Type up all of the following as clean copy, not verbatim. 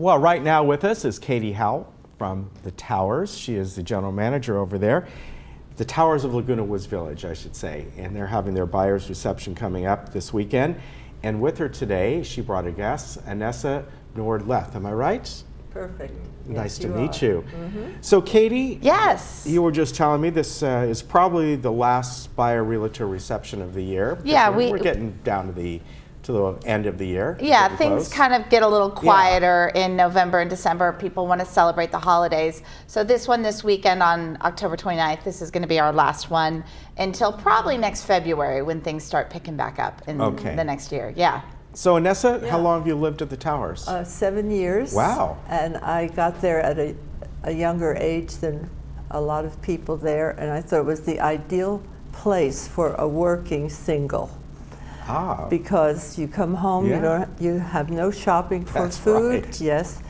Well, right now with us is Katie Howell from the Towers. She is the general manager over there. The Towers of Laguna Woods Village, I should say. And they're having their buyer's reception coming up this weekend. And with her today, she brought a guest, Anessa Nordleth. Am I right? Perfect. Nice Yes, to you meet are. you. So Katie, Yes. you were just telling me this is probably the last buyer realtor reception of the year. Yeah, we're getting down to the end of the year. Yeah, Getting things close. kind of get a little quieter in November and December. People want to celebrate the holidays. So this one this weekend on October 29th, this is going to be our last one until probably next February when things start picking back up in the next year. Yeah. So Anessa, how long have you lived at the Towers? 7 years. Wow. And I got there at a younger age than a lot of people there, and I thought it was the ideal place for a working single. Because you come home, you have no shopping for food. Right. Yes,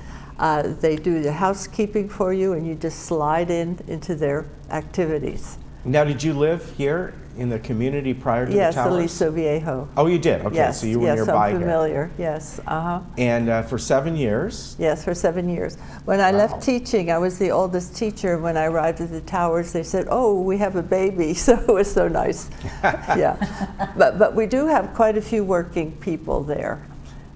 they do the housekeeping for you, and you just slide into their activities. Now, did you live here in the community prior to the Towers? Yes, Aliso Viejo. Oh, you did? Okay, Yes, so you were yes, nearby I'm familiar. Yes, And for 7 years? Yes, for 7 years. When I left teaching, I was the oldest teacher. When I arrived at the Towers, they said, "Oh, we have a baby," so it was so nice. Yeah, but we do have quite a few working people there.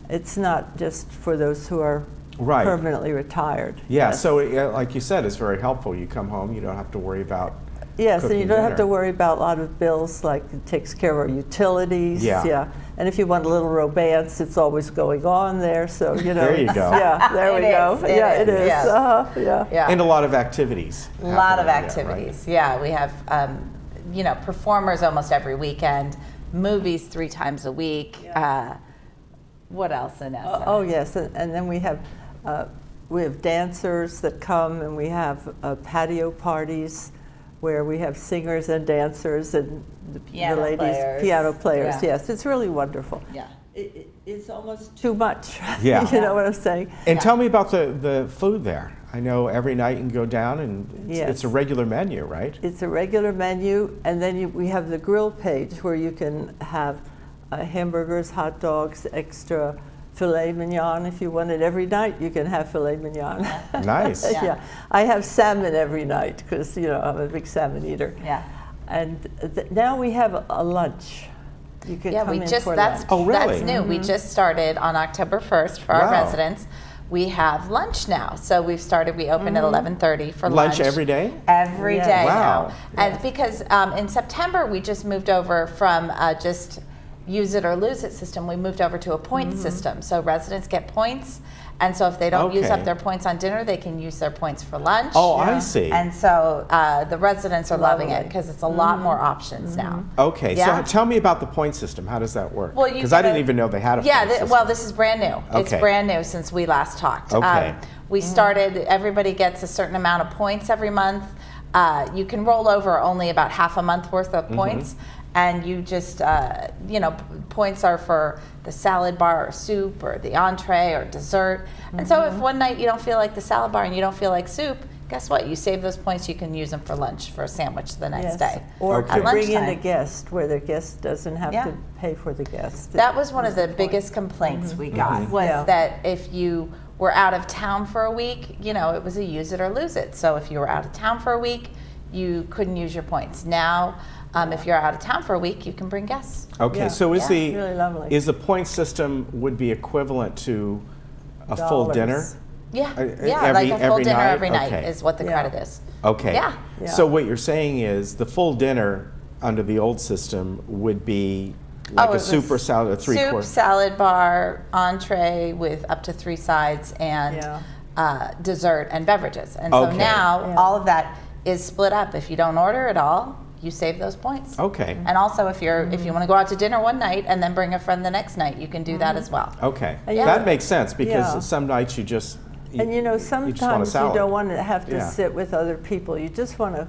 It's not just for those who are permanently retired. Yeah, so like you said, it's very helpful. You come home, you don't have to worry about Yes, and cooking you don't dinner. have to worry about a lot of bills, like it takes care of our utilities. Yeah. And if you want a little romance, it's always going on there. So There you go. Yeah, there we go. It is. Yes. Yeah. And a lot of activities. A lot of happening there, activities. Yeah, we have performers almost every weekend, movies 3 times a week. What else, Anessa? Oh yes, and then we have dancers that come, and we have patio parties where we have singers and dancers and the ladies, piano players. Yeah. Yes, it's really wonderful. Yeah. It's almost too much. Yeah. You know what I'm saying? And tell me about the food there. I know every night you can go down and it's a regular menu, right? It's a regular menu, and then we have the grill page where you can have hamburgers, hot dogs, extra filet mignon. If you want it every night, you can have filet mignon. Nice. Yeah. I have salmon every night because I'm a big salmon eater. Yeah. And now we have a lunch. You can come in for lunch. Oh, really? That's new. We just started on October 1st for our residents. We have lunch now. So we open at 11:30 for lunch. Lunch every day? Every day Wow. now. And because in September we just moved over from just use it or lose it system, we moved over to a point system. So residents get points, and so if they don't use up their points on dinner, they can use their points for lunch. Oh, I see. And so the residents are loving it because it's a lot more options now. Okay, Yeah. so tell me about the point system. How does that work? Well, because I didn't even know they had a point system. well, this is brand new. It's Okay. brand new since we last talked. Okay. We started, everybody gets a certain amount of points every month. You can roll over only about half a month worth of points. And you just, points are for the salad bar or soup or the entree or dessert. And so if one night you don't feel like the salad bar and you don't feel like soup, guess what? You save those points, you can use them for lunch, for a sandwich the next day. Or Okay. to bring in a lunchtime. guest where the guest doesn't have to pay for the guest. That was one of the biggest complaints we got, was that if you were out of town for a week, it was a use it or lose it. So if you were out of town for a week, you couldn't use your points. Now, if you're out of town for a week, you can bring guests. Okay, so is really lovely. the point system would be equivalent to a full dinner? Yeah, every- like a full every dinner night? every night Okay. is what the credit is. Okay. Yeah. So what you're saying is the full dinner under the old system would be like it a was soup or salad, a Soup, three-course. salad bar, entree with up to 3 sides, and dessert and beverages. And so now all of that is split up. If you don't order it all, you save those points. Okay. And also, if you want to go out to dinner one night and then bring a friend the next night, you can do that as well. Okay. Yeah. That makes sense because some nights you just And sometimes you don't want to have to sit with other people. You just want to,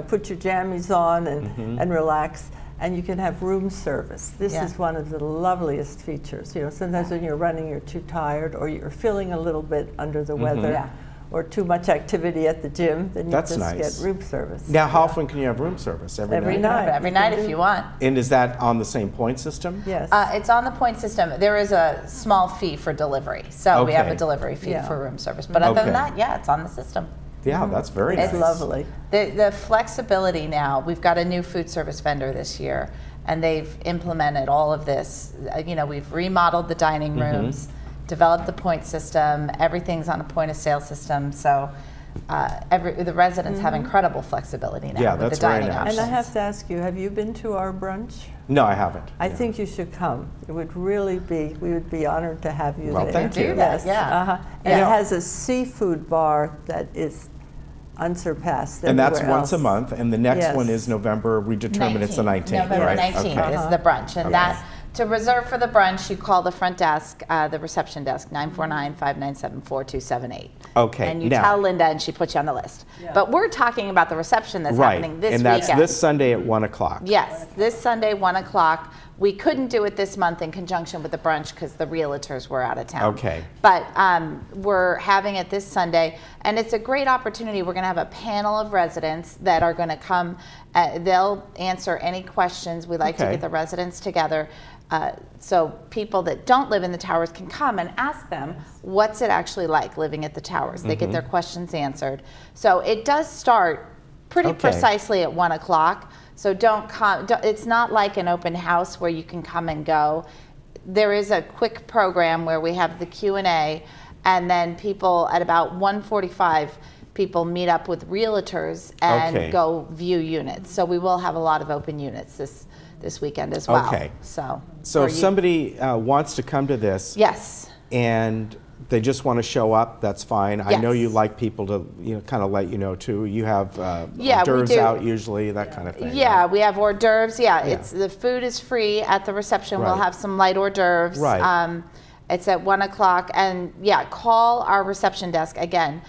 put your jammies on and relax. And you can have room service. This is one of the loveliest features. Sometimes when you're running, you're too tired or you're feeling a little bit under the weather. or too much activity at the gym, then you That's just nice. get room service. Now, how often can you have room service? Every night. Every You night can if do- you want. And is that on the same point system? Yes. It's on the point system. There is a small fee for delivery, so we have a Okay. delivery fee Yeah. for room service. But other than Okay. that, yeah, it's on the system. Yeah, that's very It's nice. lovely. The flexibility now, we've got a new food service vendor this year, and they've implemented all of this. You know, we've remodeled the dining Mm-hmm. rooms, developed the point system, everything's on a point of sale system, so the residents have incredible flexibility now Yeah, with that's the very dining nice. options. And I have to ask you, have you been to our brunch? No, I haven't. I Yeah. think you should come. It would really be, we would be honored to have you Well, there. thank you. Do that, Yes, yeah. uh-huh. And Yeah. it has a seafood bar that is unsurpassed And that's everywhere once a else. month, and the next Yes. one is November, we determine it's the 19th, November right? 19th Okay. is the brunch. And Okay. that, to reserve for the brunch, you call the front desk, the reception desk, 949-597-4278. Okay, And you now- tell Linda and she puts you on the list. But we're talking about the reception that's Right, happening this and that's weekend. this Sunday at 1 o'clock. Yes, this Sunday, 1 o'clock. We couldn't do it this month in conjunction with the brunch because the realtors were out of town. Okay. But we're having it this Sunday, and it's a great opportunity. We're going to have a panel of residents that are going to come. They'll answer any questions. We like to Okay. get the residents together. So people that don't live in the towers can come and ask them, what's it actually like living at the towers? They get their questions answered. So it does start pretty Okay. precisely at 1 o'clock. So don't come, it's not like an open house where you can come and go. There is a quick program where we have the Q&A, and then people at about 1:45, people meet up with realtors and Okay. go view units. So we will have a lot of open units this weekend as well. Okay. So So for if you- somebody wants to come to this Yes. and they just want to show up, that's fine. I know Yes. you like people to, kind of let you know too. You have Yeah, hors we d'oeuvres do. out usually, that kind of thing. Yeah, right? we have hors d'oeuvres. Yeah, Yeah. it's the food is free at the reception. We'll Right. have some light hors d'oeuvres. Right. It's at 1 o'clock, and yeah, call our reception desk again,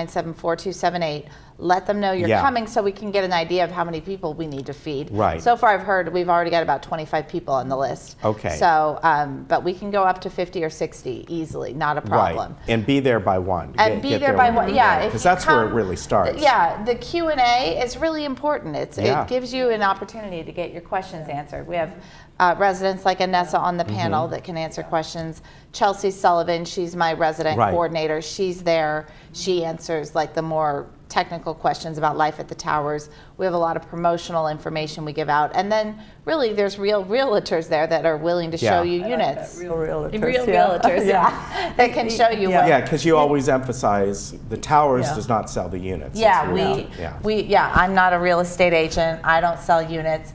949-597-4278. Let them know you're Yeah. coming so we can get an idea of how many people we need to feed. Right. So far, I've heard we've already got about 25 people on the list. Okay. So, but we can go up to 50 or 60 easily, not a problem. Right. And be there by 1. And be there by when 1, you're yeah. there, if 'cause you that's where it come- really starts. Yeah, the Q&A is really important. Yeah. It gives you an opportunity to get your questions answered. We have residents like Anessa on the panel that can answer questions. Chelsea Sullivan, she's my resident Right. coordinator. She's there. She answers like the more technical questions about life at the towers. We have a lot of promotional information we give out. And then really there's real realtors there that are willing to show Yeah. you units. Real realtors. Real yeah. realtors, yeah. That can show you Yeah. what. Yeah, because you always emphasize the towers Yeah. does not sell the units. It's Yeah, really- I'm not a real estate agent. I don't sell units.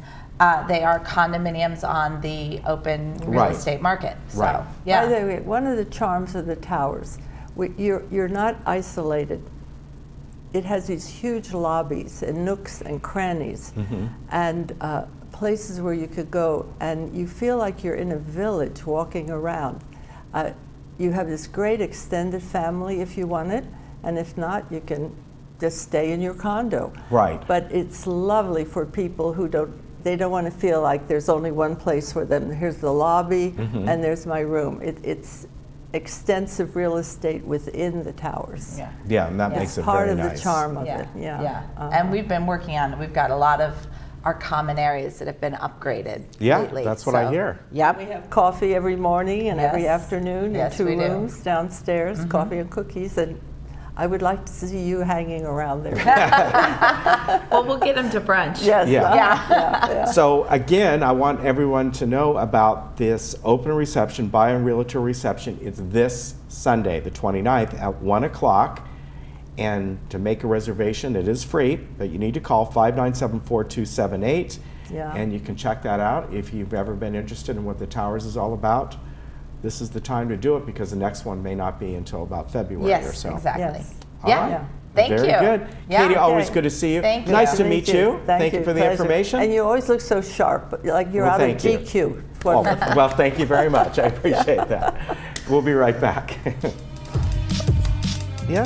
They are condominiums on the open real Right. estate market. So, Right. yeah. By the way, one of the charms of the towers, you're not isolated. It has these huge lobbies and nooks and crannies and places where you could go, and you feel like you're in a village walking around. You have this great extended family if you want it, and if not, you can just stay in your condo. Right. But it's lovely for people who don't want to feel like there's only one place for them. Here's the lobby, and there's my room. It's extensive real estate within the towers. Yeah. Yeah, and that It's makes it part very of nice. the charm of Yeah. it. Yeah. Yeah. Uh-huh. And we've been working on it. We've got a lot of our common areas that have been upgraded Yeah, lately. that's what I hear. Yep. We have coffee every morning and every Yes. afternoon in Yes, 2 we do. rooms downstairs, coffee and cookies, and I would like to see you hanging around there. Well, we'll get them to brunch. Yes. Yeah. Yeah. So again, I want everyone to know about this open reception, buy and realtor reception. It's this Sunday, the 29th at 1 o'clock. And to make a reservation, it is free, but you need to call 597-4278. Yeah. And you can check that out if you've ever been interested in what the Towers is all about. This is the time to do it because the next one may not be until about February or Yes, so. exactly. Yes. All Yeah. right. Yeah. Thank Very you. good. Yeah. Katie, always Okay. good to see you. Thank you. Nice to meet you. Thank you for the Pleasure. information. And you always look so sharp, like you're Well, out of thank you. GQ. It's Oh, wonderful. well, thank you very much. I appreciate that. We'll be right back. Yeah.